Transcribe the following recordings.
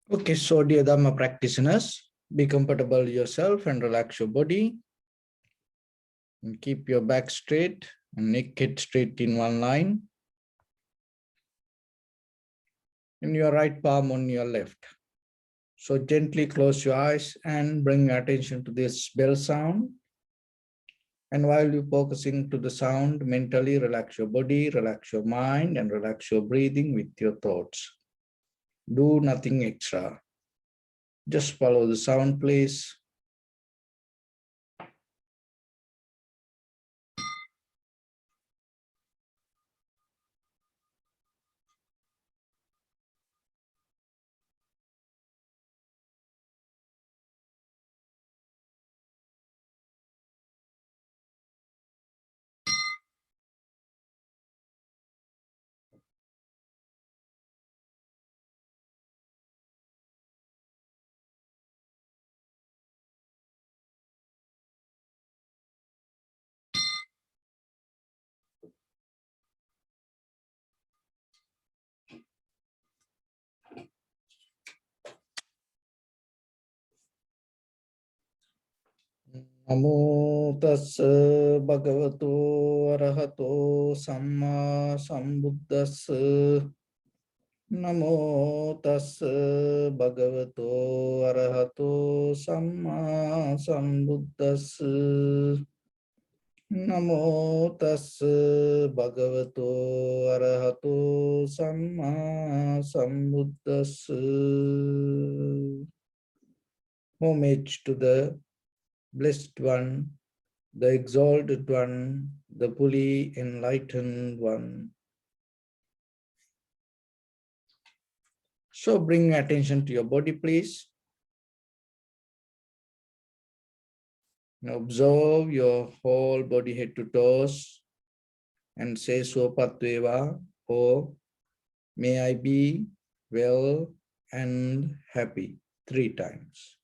Okay, so dear Dhamma practitioners, be comfortable yourself and relax your body. And keep your back straight and neck head straight in one line. And your right palm on your left. So gently close your eyes and bring your attention to this bell sound. And while you're focusing to the sound, mentally relax your body, relax your mind, and relax your breathing with your thoughts. Do nothing extra. Just follow the sound, please. Namo tassa bhagavato arahato samma sambuddhassa. Namo tassa bhagavato arahato samma sambuddhassa. Namo tassa bhagavato arahato samma sambuddhassa. Homage to the Blessed One, the Exalted One, the fully enlightened One. So bring attention to your body, please. Now observe your whole body, head to toes, and say Sopatveva, or may I be well and happy 3 times.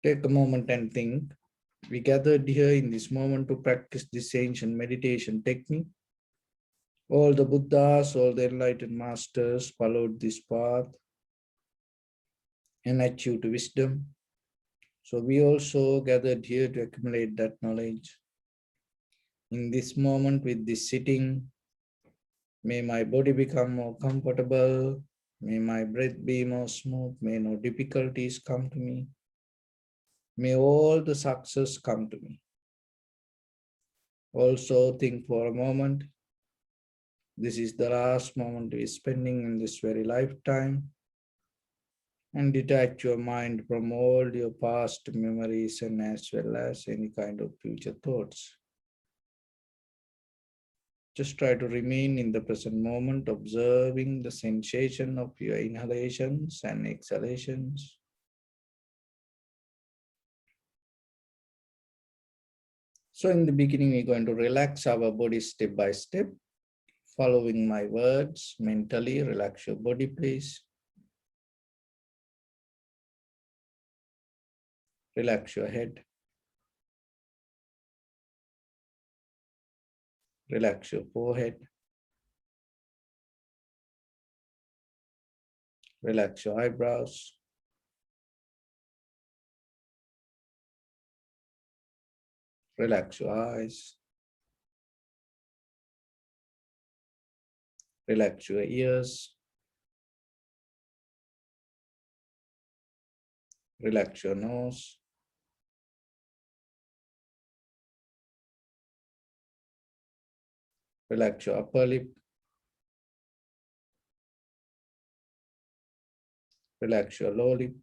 Take a moment and think. We gathered here in this moment to practice this ancient meditation technique. All the Buddhas, all the enlightened masters followed this path and achieved wisdom. So we also gathered here to accumulate that knowledge. In this moment with this sitting, may my body become more comfortable. May my breath be more smooth. May no difficulties come to me. May all the success come to me. Also think for a moment. This is the last moment we're spending in this very lifetime. And detach your mind from all your past memories and as well as any kind of future thoughts. Just try to remain in the present moment, observing the sensation of your inhalations and exhalations. So in the beginning, we're going to relax our body step by step, following my words mentally. Relax your body, please. Relax your head. Relax your forehead. Relax your eyebrows. Relax your eyes. Relax your ears. Relax your nose. Relax your upper lip. Relax your lower lip.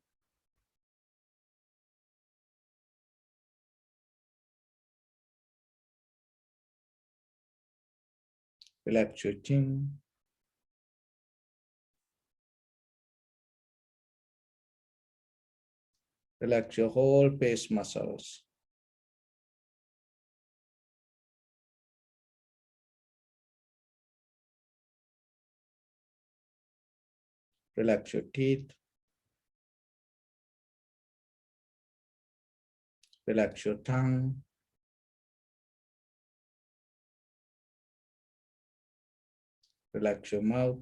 Relax your chin. Relax your whole face muscles. Relax your teeth. Relax your tongue. Relax your mouth.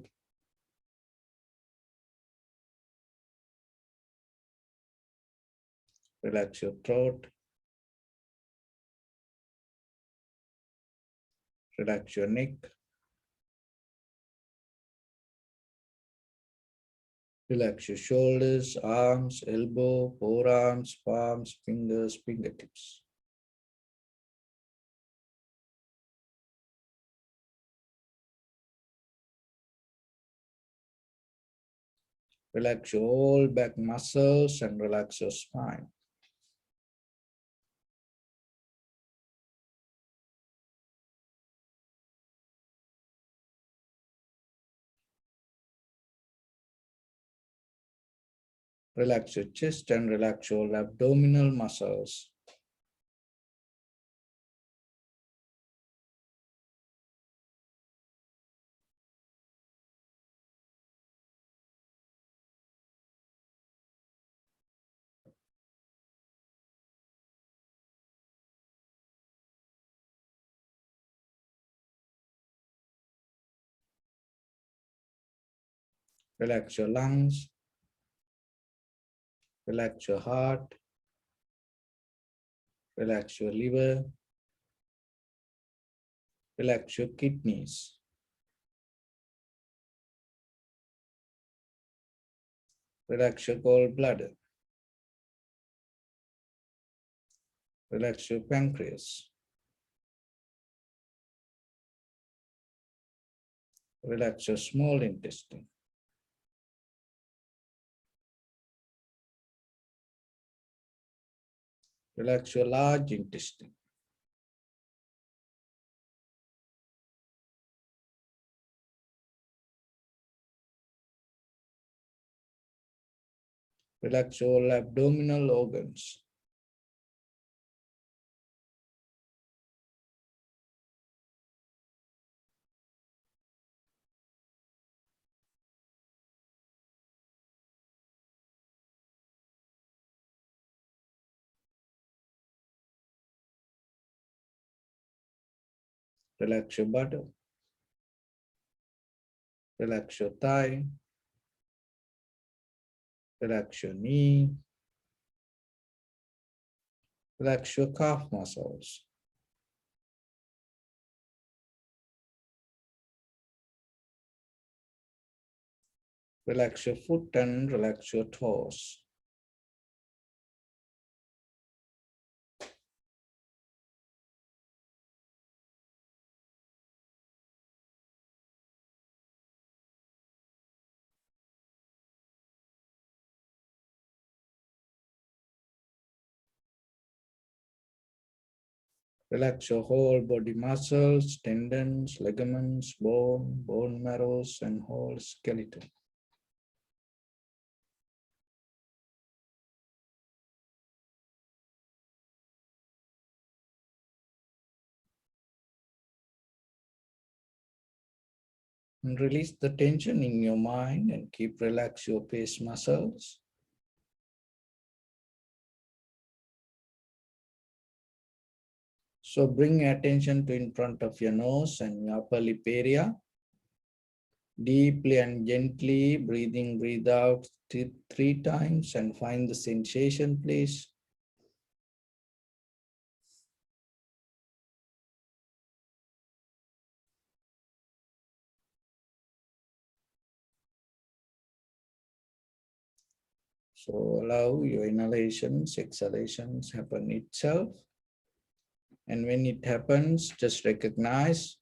Relax your throat. Relax your neck. Relax your shoulders, arms, elbow, forearms, palms, fingers, fingertips. Relax your whole back muscles and relax your spine. Relax your chest and relax your abdominal muscles. Relax your lungs. Relax your heart. Relax your liver. Relax your kidneys. Relax your gallbladder. Relax your pancreas. Relax your small intestine. Relax your large intestine. Relax all abdominal organs. Relax your buttock. Relax your thigh. Relax your knee. Relax your calf muscles. Relax your foot and relax your toes. Relax your whole body muscles, tendons, ligaments, bone marrows, and whole skeleton. And release the tension in your mind and keep relax your face muscles. So bring attention to in front of your nose and your upper lip area. Deeply and gently breathe out 3 times and find the sensation, please. So allow your inhalations, exhalations happen itself. And when it happens, just recognize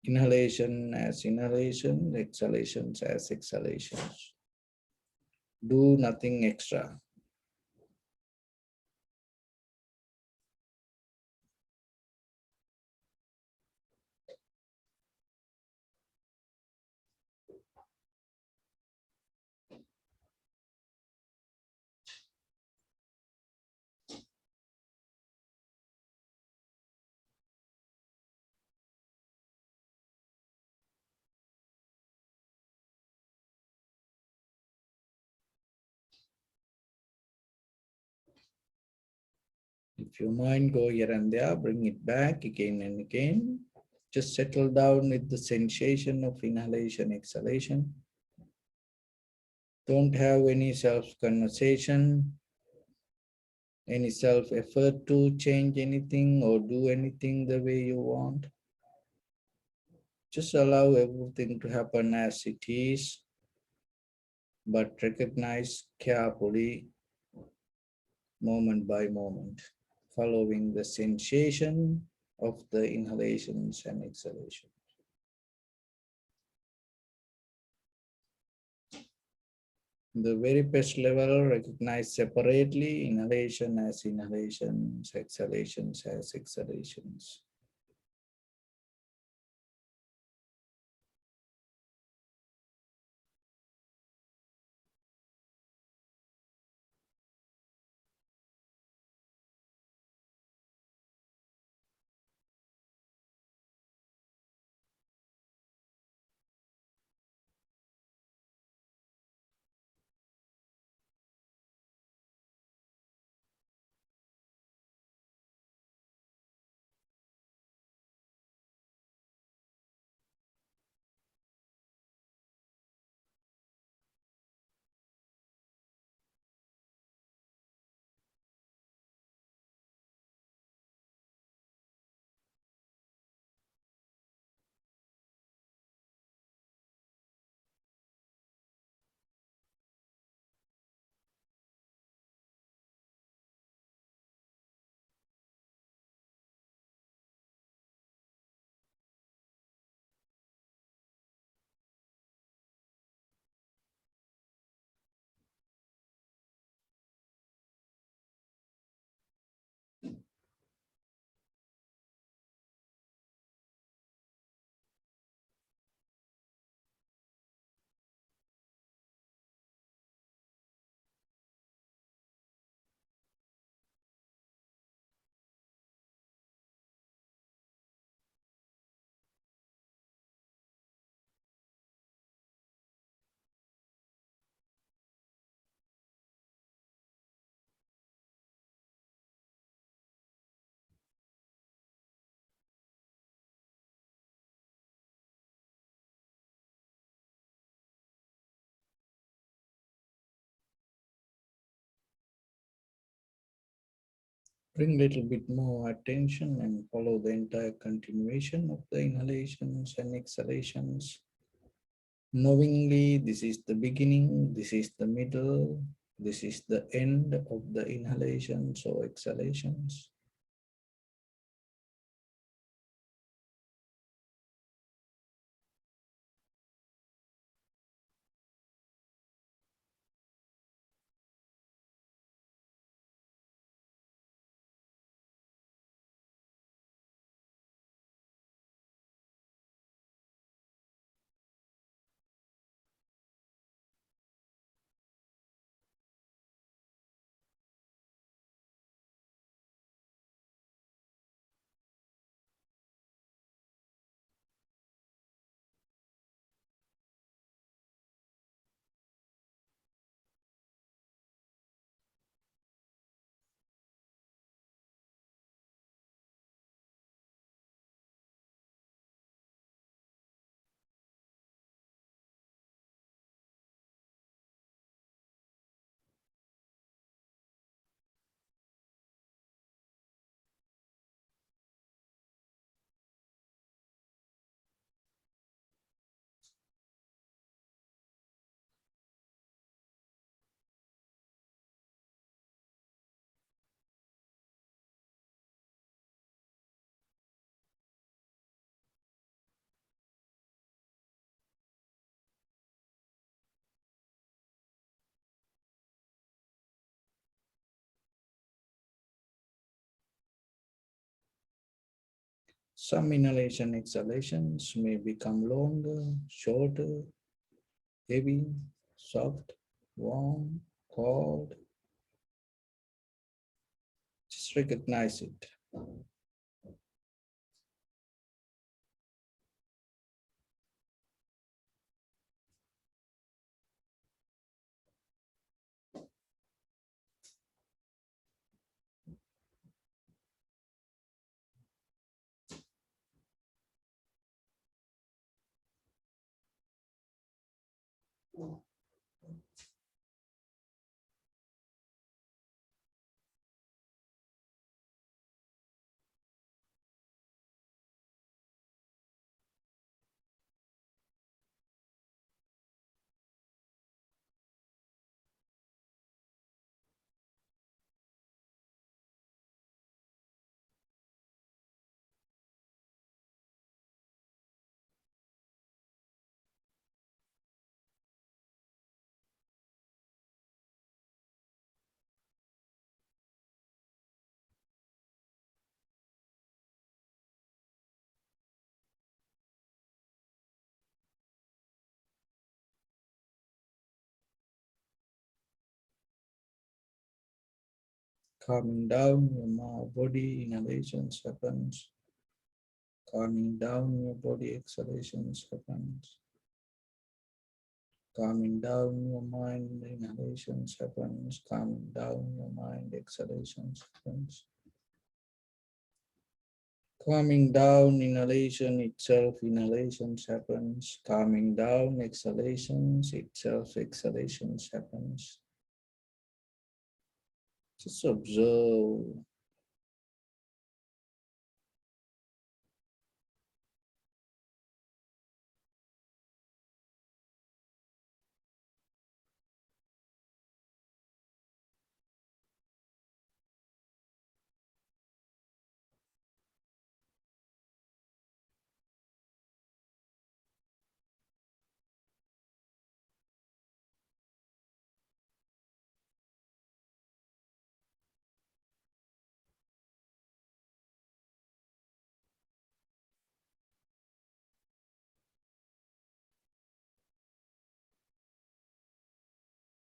inhalation as inhalation, exhalations as exhalations. Do nothing extra. If your mind go here and there, bring it back again and again. Just settle down with the sensation of inhalation, exhalation. Don't have any self-conversation, any self-effort to change anything or do anything the way you want. Just allow everything to happen as it is, but recognize carefully, moment by moment, following the sensation of the inhalations and exhalations. The very best level, recognize separately inhalation as inhalations, exhalations as exhalations. Bring a little bit more attention and follow the entire continuation of the inhalations and exhalations. Knowingly, this is the beginning, this is the middle, this is the end of the inhalations or exhalations. Some inhalation exhalations may become longer, shorter, heavy, soft, warm, cold. Just recognize it. Calming down your body, inhalations happens. Calming down your body, exhalations happens. Calming down your mind, inhalations happens. Calming down your mind, exhalations happens. Calming down, inhalation itself, inhalations happens. Calming down, exhalations itself, exhalations happens. Just observe.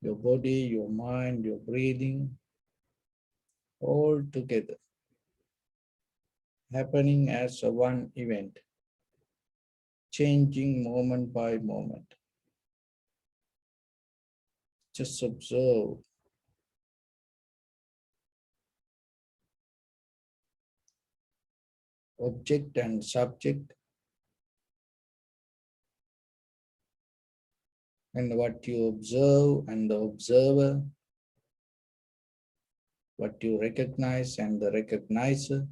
Your body, your mind, your breathing, all together, happening as a one event, changing moment by moment. Just observe. Object and subject, and what you observe and the observer, what you recognize and the recognizer,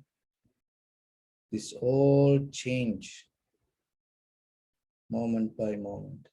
this all change moment by moment.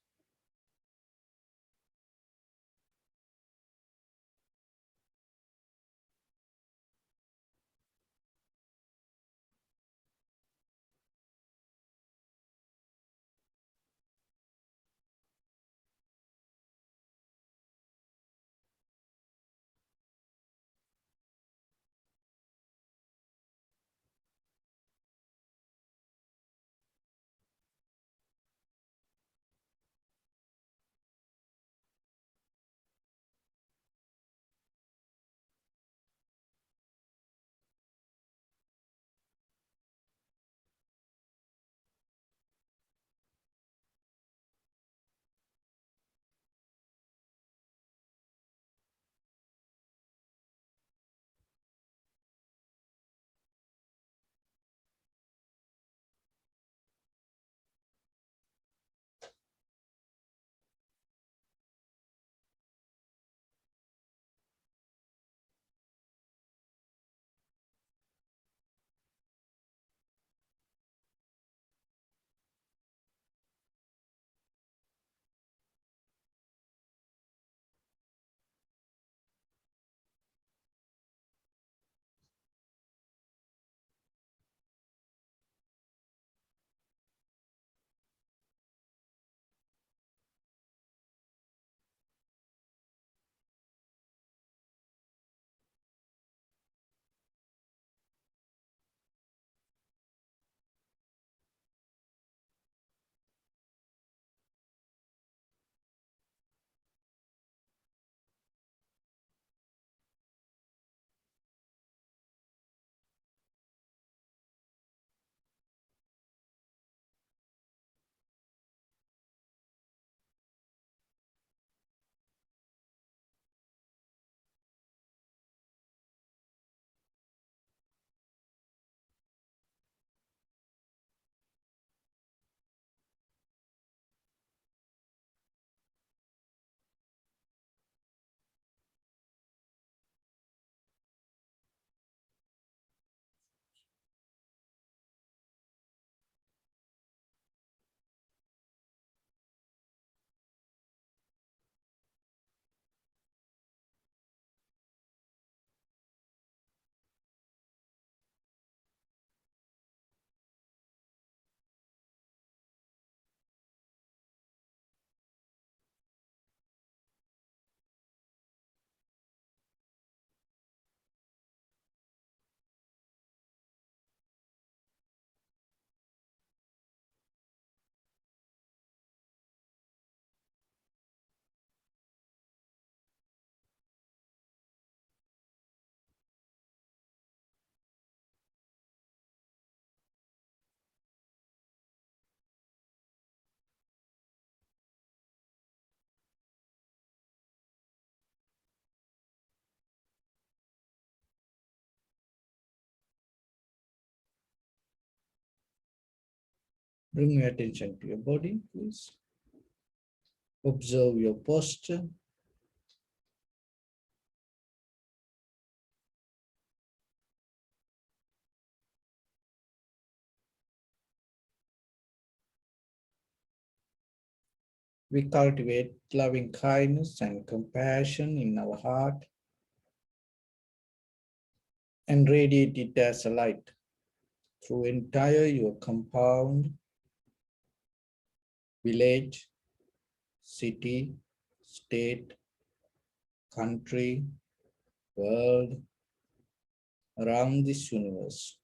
Bring your attention to your body, please. Observe your posture. We cultivate loving kindness and compassion in our heart and radiate it as a light through entire your compound, village, city, state, country, world, around this universe.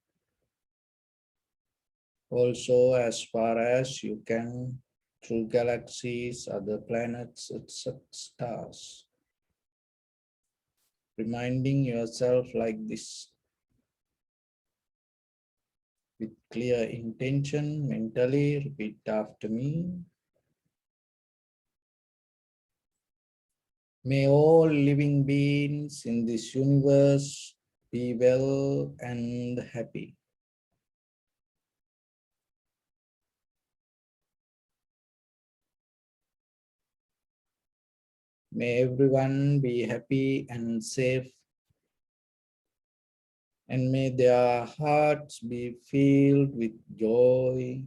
Also, as far as you can, through galaxies, other planets, etc. stars. Reminding yourself like this with clear intention, mentally repeat after me. May all living beings in this universe be well and happy. May everyone be happy and safe, and may their hearts be filled with joy.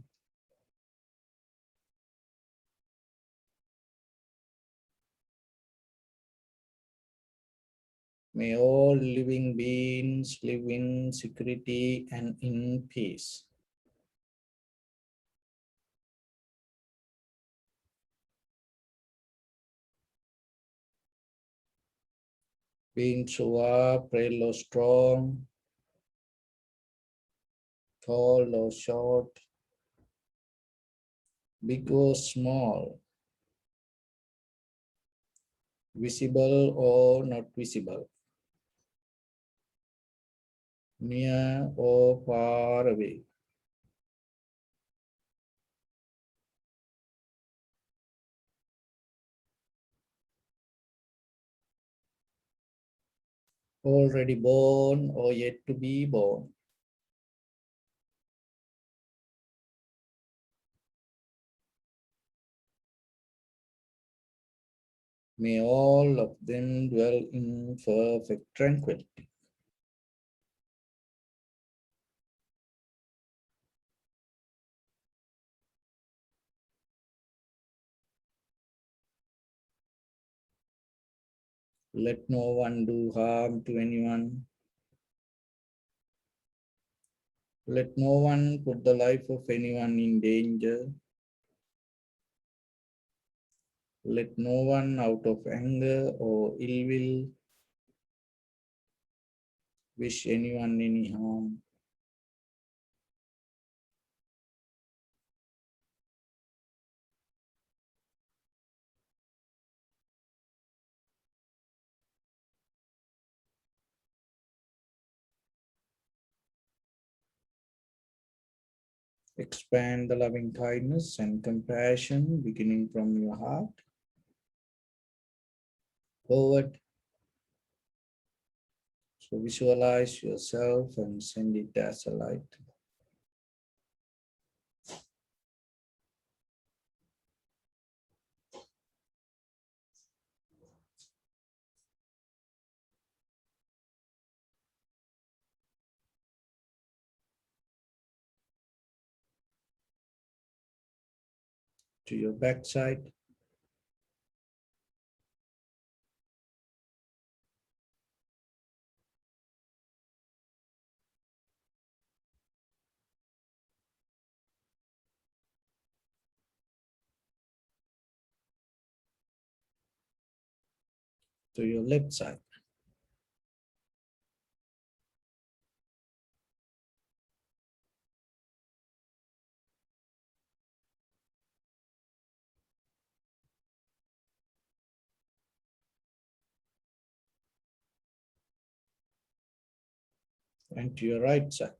May all living beings live in security and in peace. Beings who are frail or strong, tall or short, big or small, visible or not visible, near or far away. Already born or yet to be born. May all of them dwell in perfect tranquility. Let no one do harm to anyone. Let no one put the life of anyone in danger. Let no one out of anger or ill will wish anyone any harm. Expand the loving kindness and compassion beginning from your heart forward. So visualize yourself and send it as a light. To your backside, to your left side, and to your right side.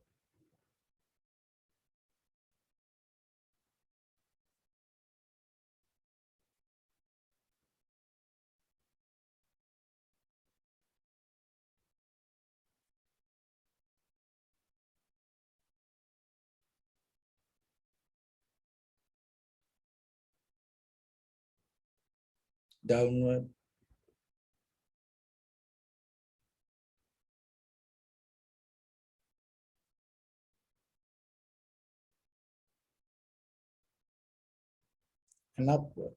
downward. And upward.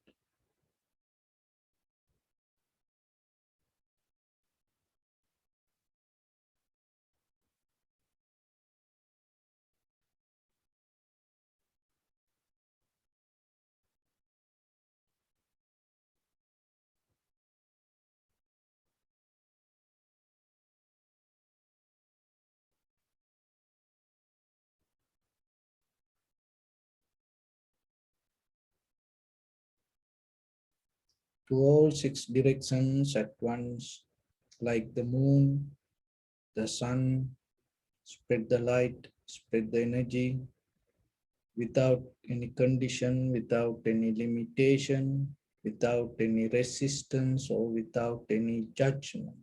To all 6 directions at once, like the moon, the sun, spread the light, spread the energy without any condition, without any limitation, without any resistance or without any judgment.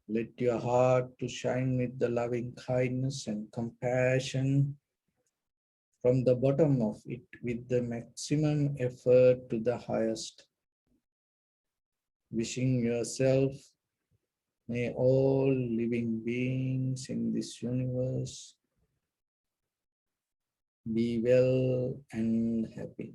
Let your heart to shine with the loving kindness and compassion from the bottom of it with the maximum effort to the highest. Wishing yourself, may all living beings in this universe be well and happy.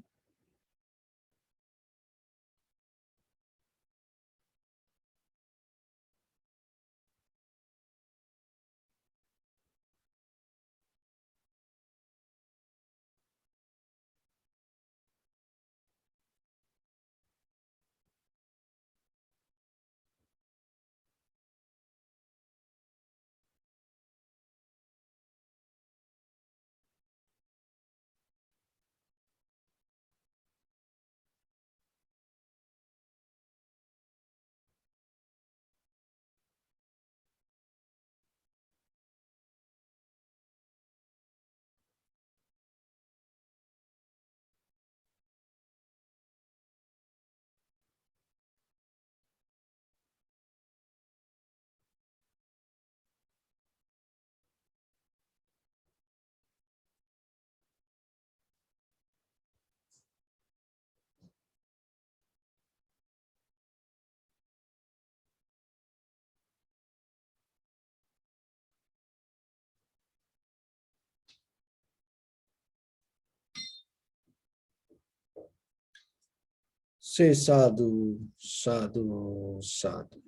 Say sadhu, sadhu, sadhu.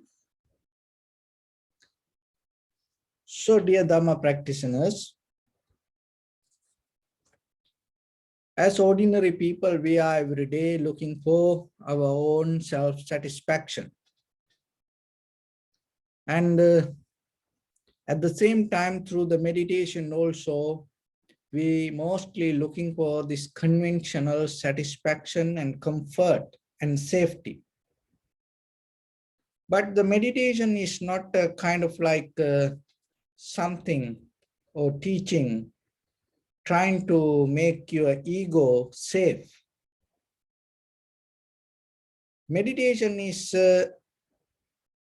So dear Dhamma practitioners, as ordinary people, we are every day looking for our own self-satisfaction. And at the same time, through the meditation also, we mostly looking for this conventional satisfaction and comfort and safety. But the meditation is not a kind of like something or teaching trying to make your ego safe. Meditation is a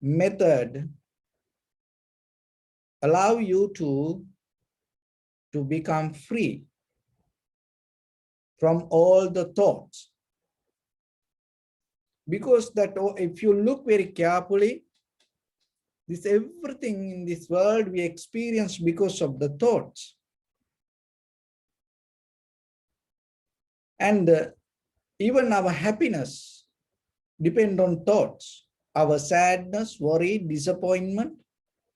method allow you to become free from all the thoughts. Because that if you look very carefully, this everything in this world we experience because of the thoughts. And even our happiness depend on thoughts. Our sadness, worry, disappointment,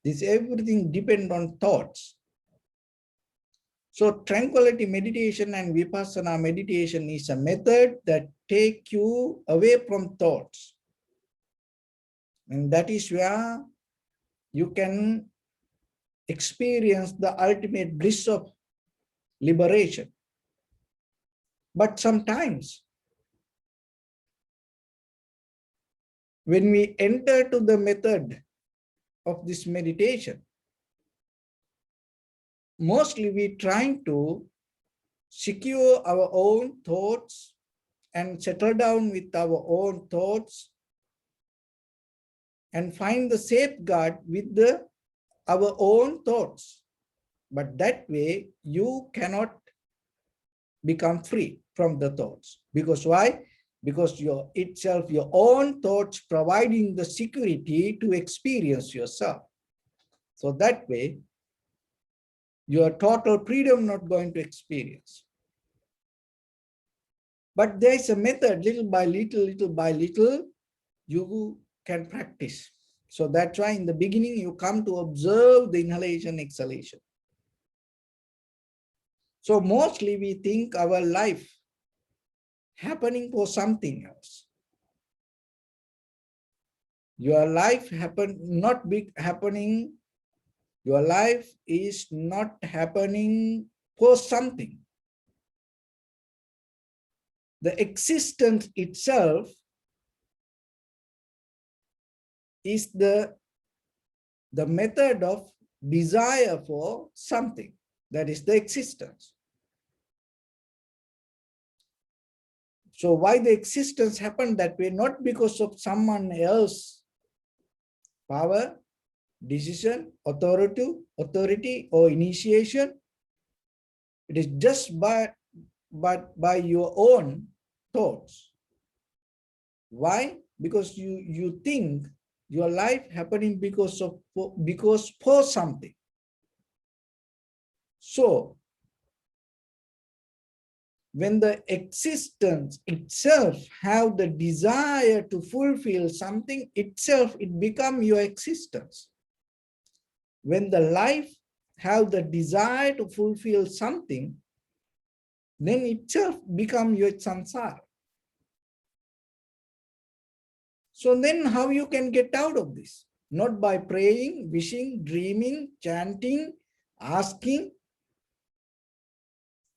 this everything depend on thoughts. So tranquility meditation and vipassana meditation is a method that take you away from thoughts. And that is where you can experience the ultimate bliss of liberation. But sometimes when we enter to the method of this meditation, mostly we trying to secure our own thoughts and settle down with our own thoughts and find the safeguard with our own thoughts. But that way you cannot become free from the thoughts. Because why? because your itself, your own thoughts providing the security to experience yourself. So that way, your total freedom not going to experience. But there is a method, little by little, you can practice. So that's why in the beginning, you come to observe the inhalation, exhalation. So mostly we think our life happening for something else. Your life happening, your life is not happening for something. The existence itself is the method of desire for something. That is the existence. So why the existence happened that way? Not because of someone else power, decision, authority or initiation. It is just by your own thoughts. Why? Because you think your life happening because for something. So when the existence itself have the desire to fulfill something itself, it become your existence. When the life have the desire to fulfill something, then itself become your samsara. So then how you can get out of this? Not by praying, wishing, dreaming, chanting, asking.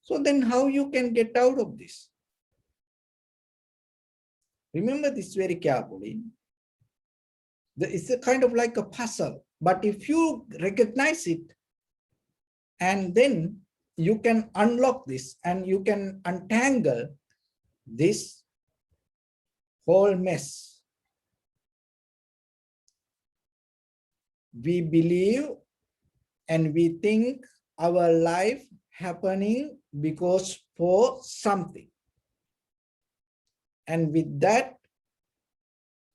So then how you can get out of this? Remember this very carefully. It's a kind of like a puzzle. But if you recognize it, and then you can unlock this and you can untangle this whole mess. We believe and we think our life happening because for something. And with that,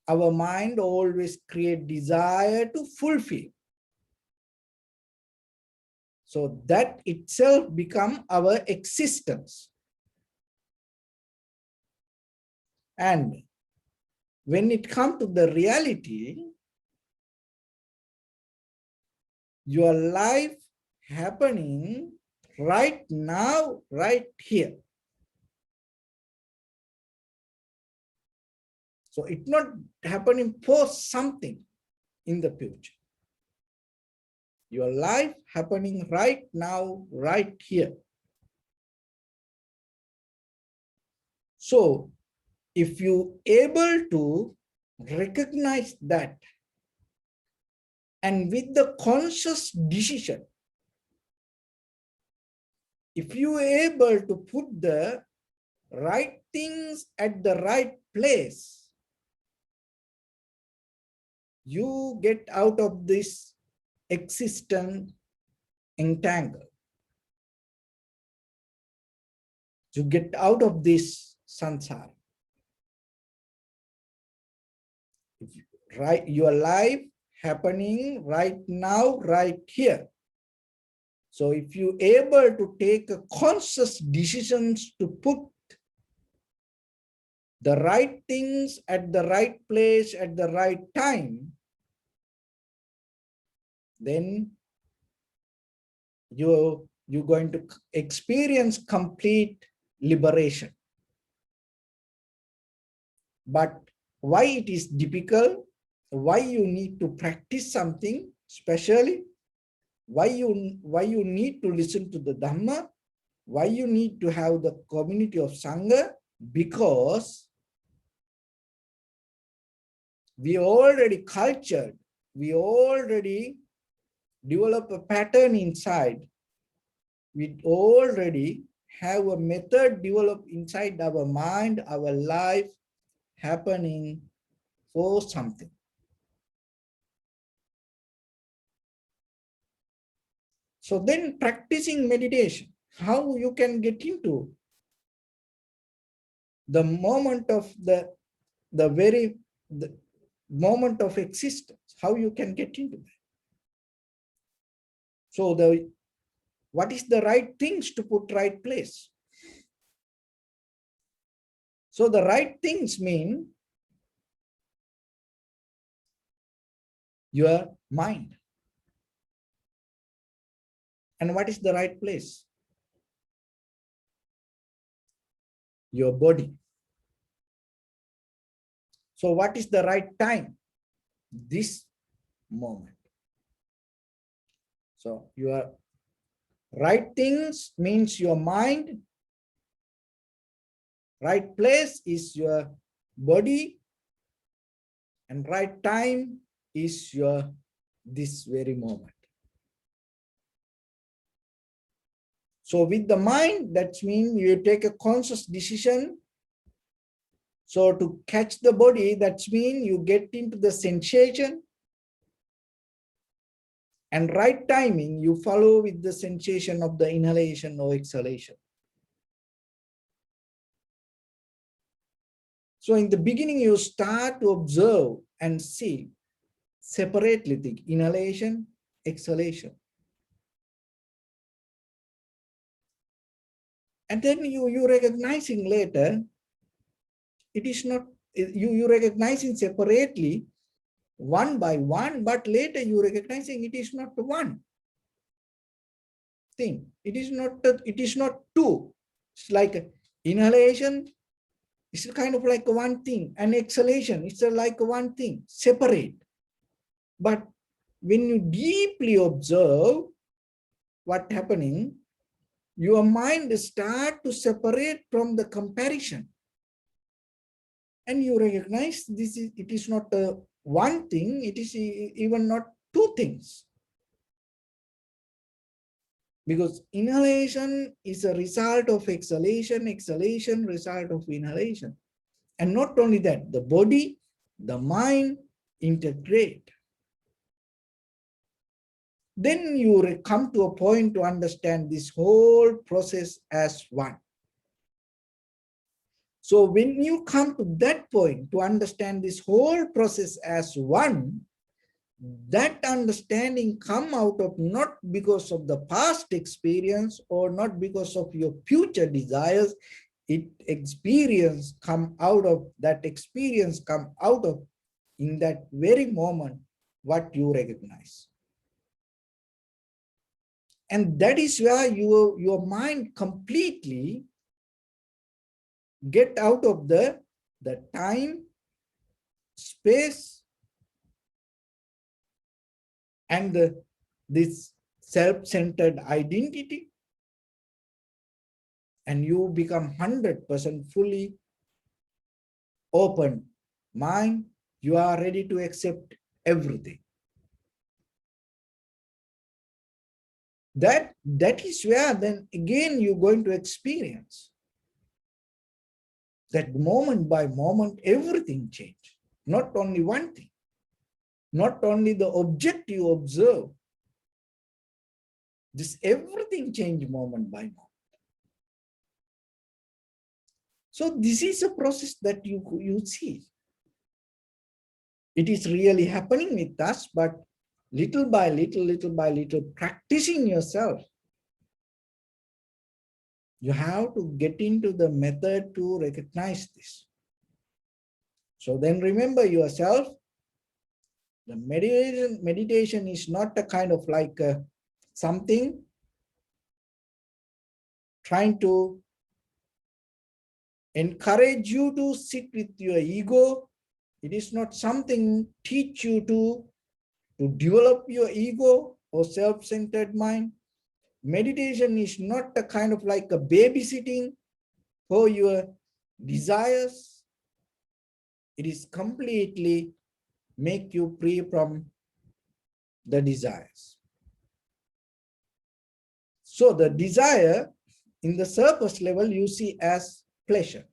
our mind always create desire to fulfill. So that itself become our existence. And when it comes to the reality, your life happening right now, right here. So it's not happening for something in the future. Your life happening right now, right here. So if you able to recognize that, and with the conscious decision, if you able to put the right things at the right place, you get out of this existence entangle. You get out of this samsara. Right, your life happening right now, right here. So if you able to take a conscious decisions to put the right things at the right place at the right time, then you're going to experience complete liberation. But why it is difficult? Why you need to practice something specially? Why you need to listen to the Dhamma? Why you need to have the community of Sangha? Because we already cultured, we already develop a pattern inside. We already have a method developed inside our mind, our life happening for something. So then practicing meditation, how you can get into the moment of the very the moment of existence, how you can get into that. So what is the right things to put right place? So the right things mean your mind. And what is the right place? Your body. So what is the right time? This moment. So your right things means your mind. Right place is your body. And right time is your this very moment. So with the mind, that means you take a conscious decision. So to catch the body, that means you get into the sensation. And right timing, you follow with the sensation of the inhalation or exhalation. So in the beginning, you start to observe and see separately the inhalation, exhalation. And then you recognizing later, it is not, you recognizing separately one by one, but later you recognizing it is not one thing. It is not two. It's like inhalation, it's kind of like one thing, and exhalation, it's like one thing, separate. But when you deeply observe what's happening, your mind start to separate from the comparison. And you recognize it is not one thing, it is even not two things. Because inhalation is a result of exhalation, exhalation result of inhalation. And not only that, the body, the mind integrate. Then you come to a point to understand this whole process as one. So when you come to that point to understand this whole process as one, that understanding come out of not because of the past experience or not because of your future desires. Experience come out of in that very moment what you recognize. And that is where your mind completely get out of the time, space, and this self-centered identity, and you become 100% fully open mind. You are ready to accept everything. That is where then again you're going to experience that moment by moment everything change. Not only one thing, not only the object you observe, this everything change moment by moment. So this is a process that you see. It is really happening with us, but little by little, practicing yourself, you have to get into the method to recognize this. So then remember yourself, the meditation is not a kind of like something trying to encourage you to sit with your ego. It is not something teach you to develop your ego or self-centered mind. Meditation is not a kind of like a babysitting for your desires. It is completely make you free from the desires. So the desire in the surface level you see as pleasure.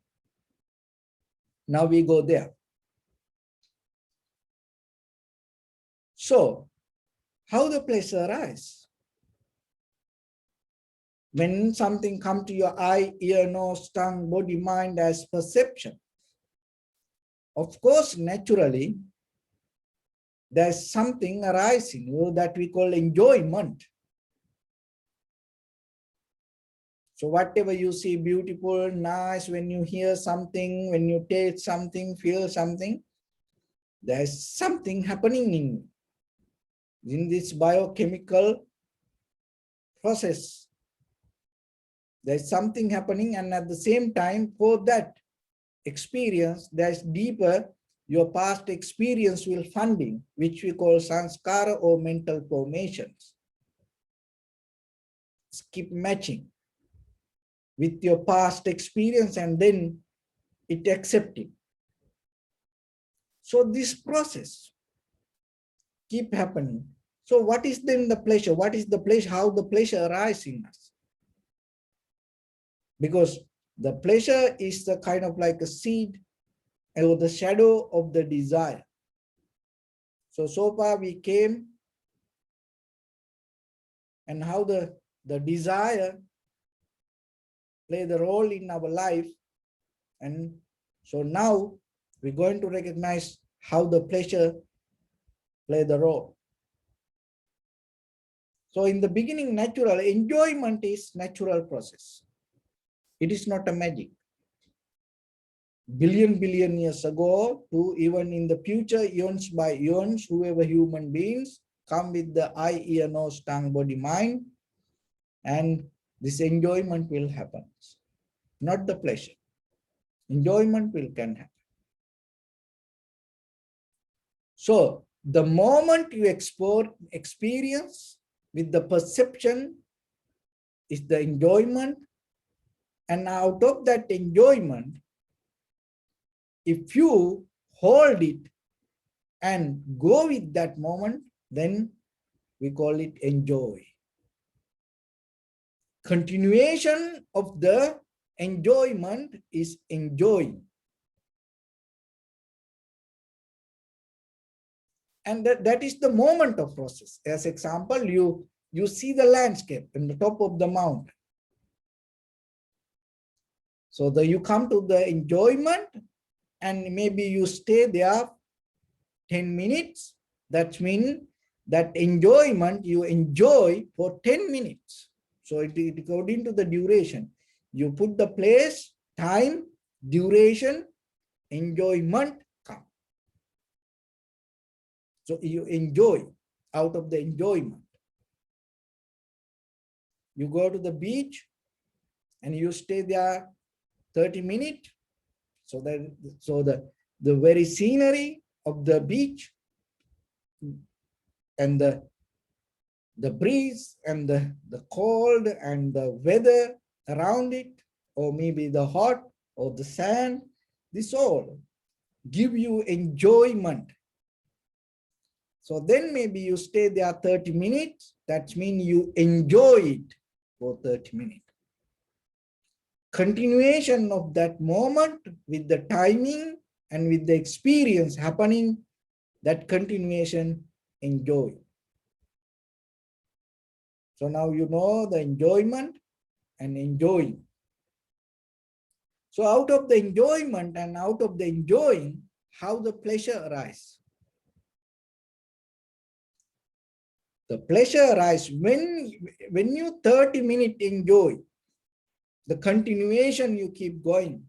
Now we go there. So how the pleasure arises? when something comes to your eye, ear, nose, tongue, body, mind as perception, of course, naturally, there's something arising that we call enjoyment. So whatever you see beautiful, nice, when you hear something, when you taste something, feel something, there's something happening in this biochemical process. There's something happening, and at the same time, for that experience, there's deeper, your past experience will funding, which we call sanskara or mental formations. Keep matching with your past experience and then it accepting. So this process keep happening. So what is then the pleasure? What is the pleasure? How the pleasure arises in us? Because the pleasure is the kind of like a seed or the shadow of the desire. So far we came and how the desire play the role in our life. And so now we're going to recognize how the pleasure play the role. So in the beginning, natural enjoyment is natural process. It is not a magic. Billion years ago to even in the future, eons by eons, whoever human beings come with the eye, ear, nose, tongue, body, mind, and this enjoyment will happen. Not the pleasure. Enjoyment can happen. So the moment you experience with the perception is the enjoyment, and out of that enjoyment, if you hold it and go with that moment, then we call it enjoy. Continuation of the enjoyment is enjoying. And that is the moment of process. As example, you see the landscape in the top of the mountain. So you come to the enjoyment and maybe you stay there 10 minutes. That means that enjoyment you enjoy for 10 minutes. So it according to the duration. You put the place, time, duration, enjoyment come. So you enjoy out of the enjoyment. You go to the beach and you stay there 30 minutes. So the very scenery of the beach and the breeze and the cold and the weather around it, or maybe the hot or the sand, this all give you enjoyment. So then maybe you stay there 30 minutes. That means you enjoy it for 30 minutes. Continuation of that moment with the timing and with the experience happening, that continuation enjoy. So now you know the enjoyment and enjoying. So out of the enjoyment and out of the enjoying, how the pleasure arises. The pleasure arises when you 30 minutes enjoy, the continuation you keep going.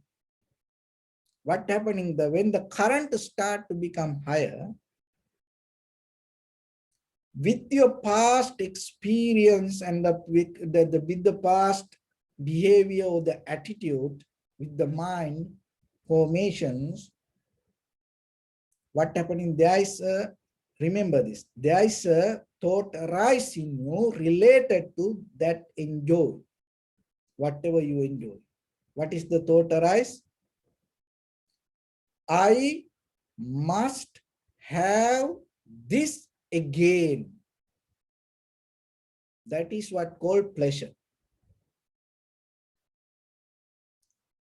What happening when the current start to become higher, with your past experience and with the past behavior or the attitude, with the mind formations, what happening there is remember this, there is a thought arise in you related to that enjoy, whatever you enjoy. What is the thought arise? I must have this again. That is what called pleasure.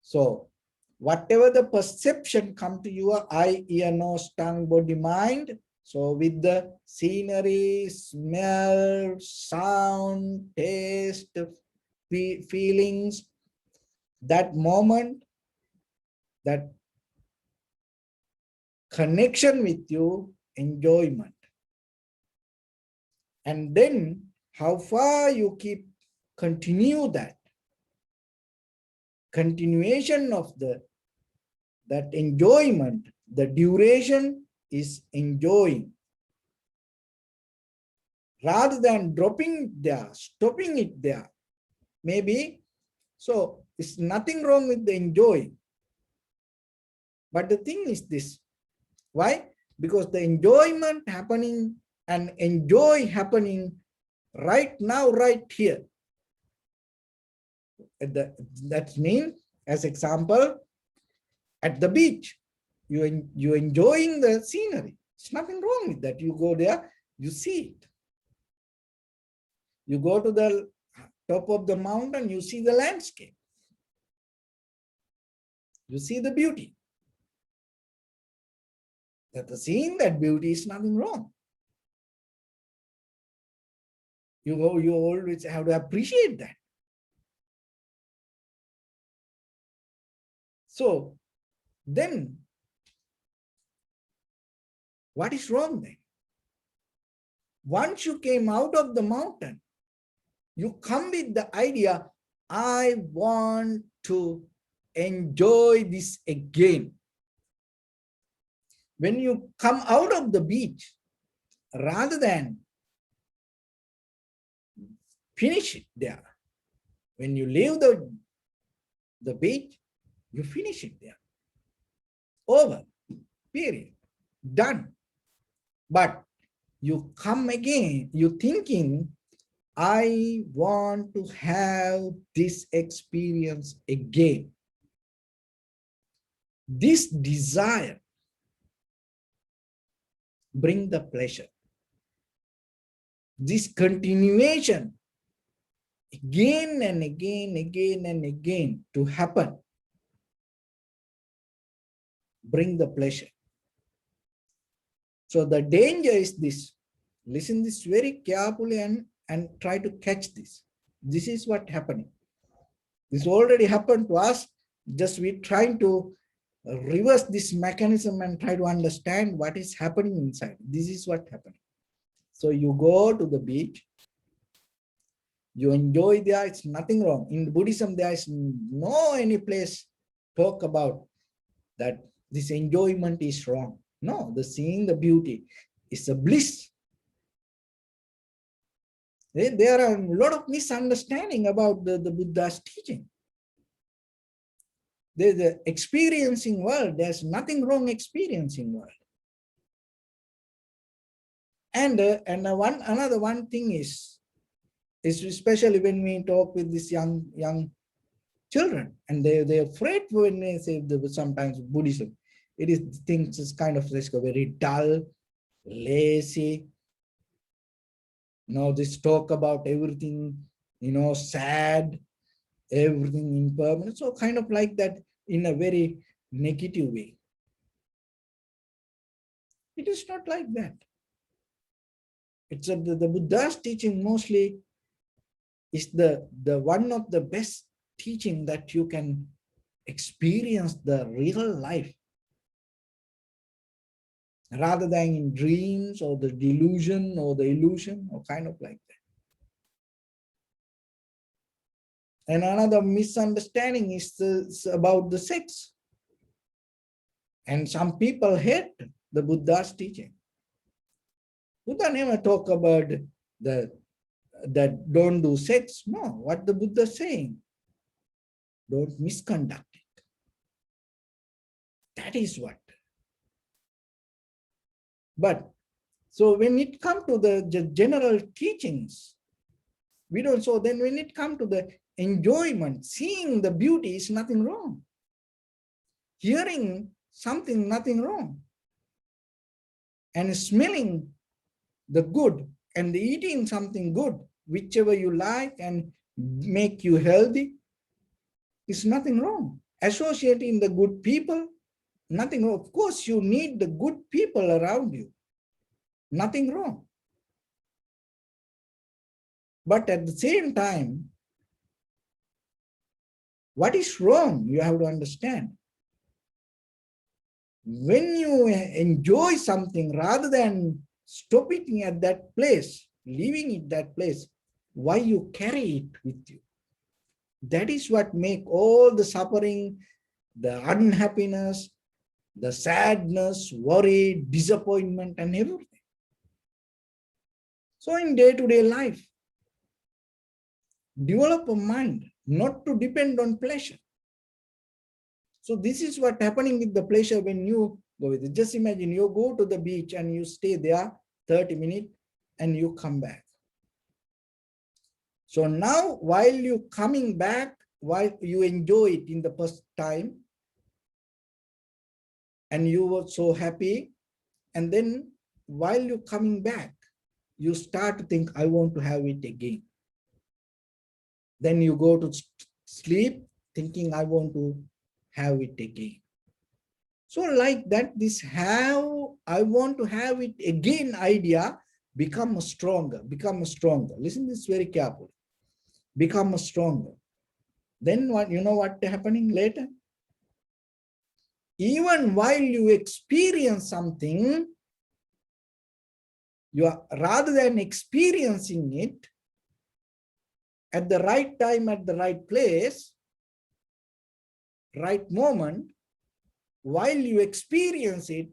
So whatever the perception come to your eye, ear, nose, tongue, body, mind, so with the scenery, smell, sound, taste, feelings, that moment, that connection with you, enjoyment. And then how far you continue that continuation of that enjoyment, the duration is enjoying. Rather than dropping it there, stopping it there, maybe, so it's nothing wrong with the enjoying. But the thing is this, why? Because the enjoyment happening and enjoy happening right now, right here. That means, as example, at the beach, you're enjoying the scenery. There's nothing wrong with that. You go there, you see it. You go to the top of the mountain, you see the landscape. You see the beauty. That seeing that beauty is nothing wrong. You always have to appreciate that. So then, what is wrong then? Once you came out of the mountain, you come with the idea, I want to enjoy this again. When you come out of the beach, rather than finish it there, when you leave the beach, you finish it there. Over, period, done. But you come again, you thinking, I want to have this experience again. This desire bring the pleasure. This continuation again and again, again and again to happen, bring the pleasure. So the danger is this. Listen this very carefully and try to catch this. This is what happening. This already happened to us. Just we trying to reverse this mechanism and try to understand what is happening inside. This is what happened. So you go to the beach, you enjoy there, it's nothing wrong. In Buddhism, there is no any place talk about that this enjoyment is wrong. No, the seeing the beauty is a bliss. There are a lot of misunderstanding about the Buddha's teaching. There's the experiencing world. There's nothing wrong experiencing world. And another one thing is especially when we talk with these young children, and they're afraid when they say sometimes Buddhism. It is things is kind of like very dull, lazy. This talk about everything, sad, everything impermanent. So kind of like that in a very negative way. It is not like that. It's the Buddha's teaching mostly is the one of the best teaching that you can experience the real life rather than in dreams or the delusion or the illusion or kind of like that. And another misunderstanding is about the sex. And some people hate the Buddha's teaching. Buddha never talk about that don't do sex. No, what the Buddha is saying, don't misconduct it. That is what. But so when it comes to the general teachings, we don't. So then when it comes to the enjoyment, seeing the beauty is nothing wrong. Hearing something, nothing wrong. And smelling the good and eating something good, whichever you like and make you healthy, is nothing wrong. Associating the good people, nothing wrong. Of course, you need the good people around you. Nothing wrong. But at the same time, What is wrong? You have to understand. When you enjoy something, rather than stopping at that place, leaving it that place, why you carry it with you? That is what make all the suffering, the unhappiness, the sadness, worry, disappointment, and everything. So in day-to-day life, develop a mind not to depend on pleasure. So this is what happening with the pleasure when you go with it. Just imagine you go to the beach and you stay there 30 minutes and you come back. So now while you coming back, while you enjoy it in the first time, and you were so happy, and then while you coming back, you start to think, I want to have it again. Then you go to sleep thinking, I want to have it again. So like that, this how I want to have it again idea become stronger, become stronger. Listen to this very carefully. Become stronger. Then what, you know what happening later? Even while you experience something, you are, rather than experiencing it at the right time, at the right place, right moment, while you experience it,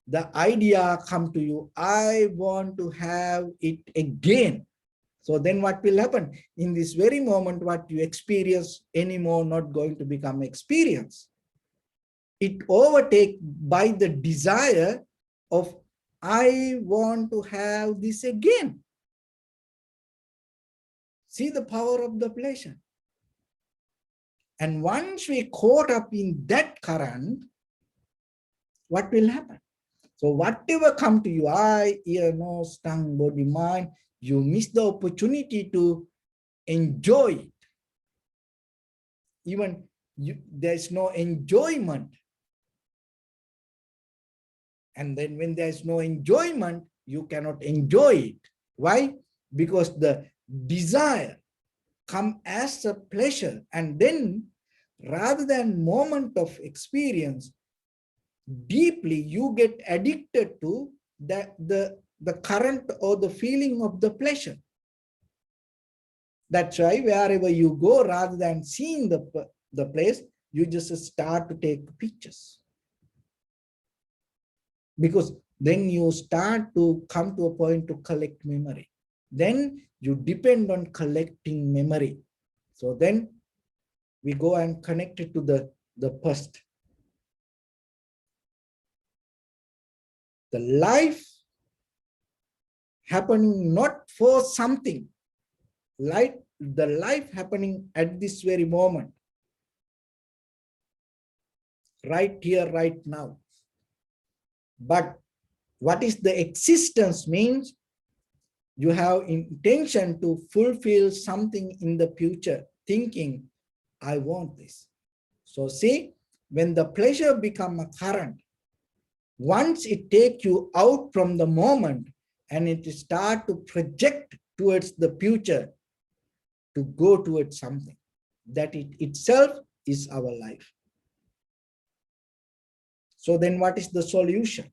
the idea come to you, I want to have it again. So then what will happen? In this very moment, what you experience anymore not going to become experience. It overtake by the desire of, I want to have this again. See the power of the pleasure. And once we caught up in that current, what will happen? So whatever come to you, eye, ear, nose, tongue, body, mind, you miss the opportunity to enjoy it. Even there's no enjoyment. And then when there's no enjoyment, you cannot enjoy it. Why? Because the desire come as a pleasure, and then rather than moment of experience, deeply you get addicted to the current or the feeling of the pleasure. That's why wherever you go, rather than seeing the place, you just start to take pictures. Because then you start to come to a point to collect memory. Then you depend on collecting memory. So then we go and connect it to the past. The life happening not for something, like the life happening at this very moment, right here, right now. But what is the existence means? You have intention to fulfill something in the future, thinking, I want this. So see, when the pleasure become a current, once it take you out from the moment and it start to project towards the future, to go towards something, that it itself is our life. So then what is the solution?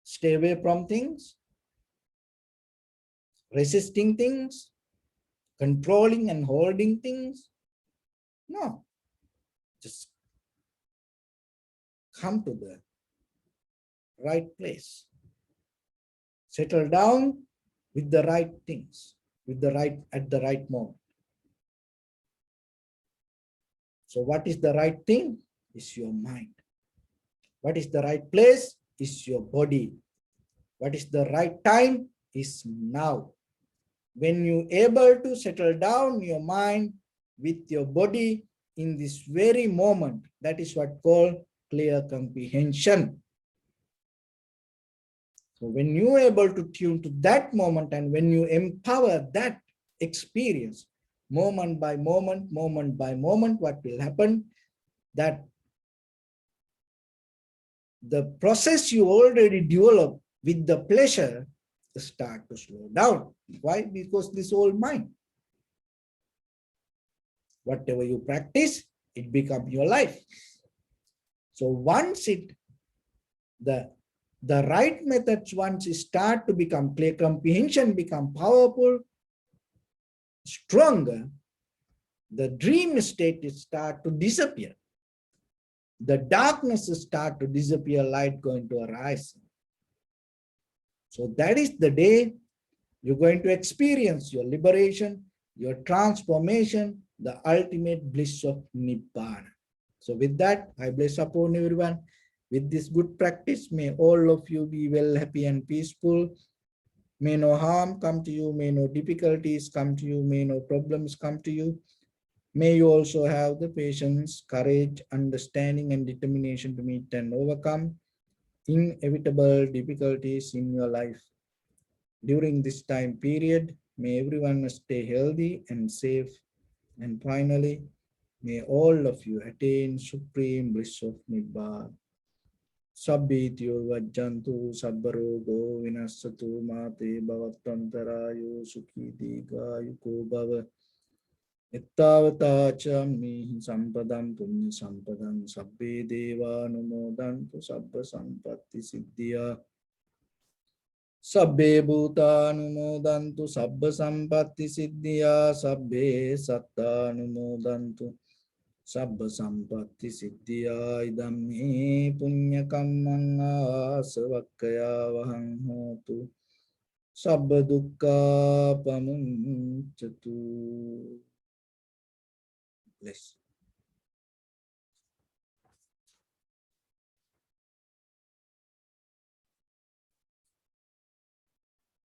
Stay away from things, resisting things, controlling and holding things? No, just come to the right place. Settle down with the right things, at the right moment. So what is the right thing? Is your mind. What is the right place? Is your body. What is the right time? Is now. When you able to settle down your mind with your body in this very moment, that is what called clear comprehension. So when you are able to tune to that moment, and when you empower that experience, moment by moment, what will happen? That the process you already develop with the pleasure start to slow down. Why? Because this whole mind. Whatever you practice, it becomes your life. So once the right methods, once it start to become clear, comprehension become powerful, stronger, the dream state is start to disappear. The darkness start to disappear, light going to arise. So that is the day you're going to experience your liberation, your transformation, the ultimate bliss of Nibbana. So with that, I bless upon everyone. With this good practice, may all of you be well, happy and peaceful. May no harm come to you, may no difficulties come to you, may no problems come to you. May you also have the patience, courage, understanding and determination to meet and overcome inevitable difficulties in your life. During this time period, may everyone stay healthy and safe. And finally, may all of you attain supreme bliss of Nibbana. Sabbityo vajjantu sabbarogo vinassatu mate bhavattantarayo sukhi digayuko bhava. Ittavata chammi sampadam punya sampadam sabbe deva numodantu sabba sampatti siddhya. Sabbe bhutanumodantu sabba sampatti siddhya. Sabbe sattanumodantu sabba sampatti siddhya. Idam me punya kammang asavakkaya vahang hotu. Sabba dukkha pamuncatu. Bless.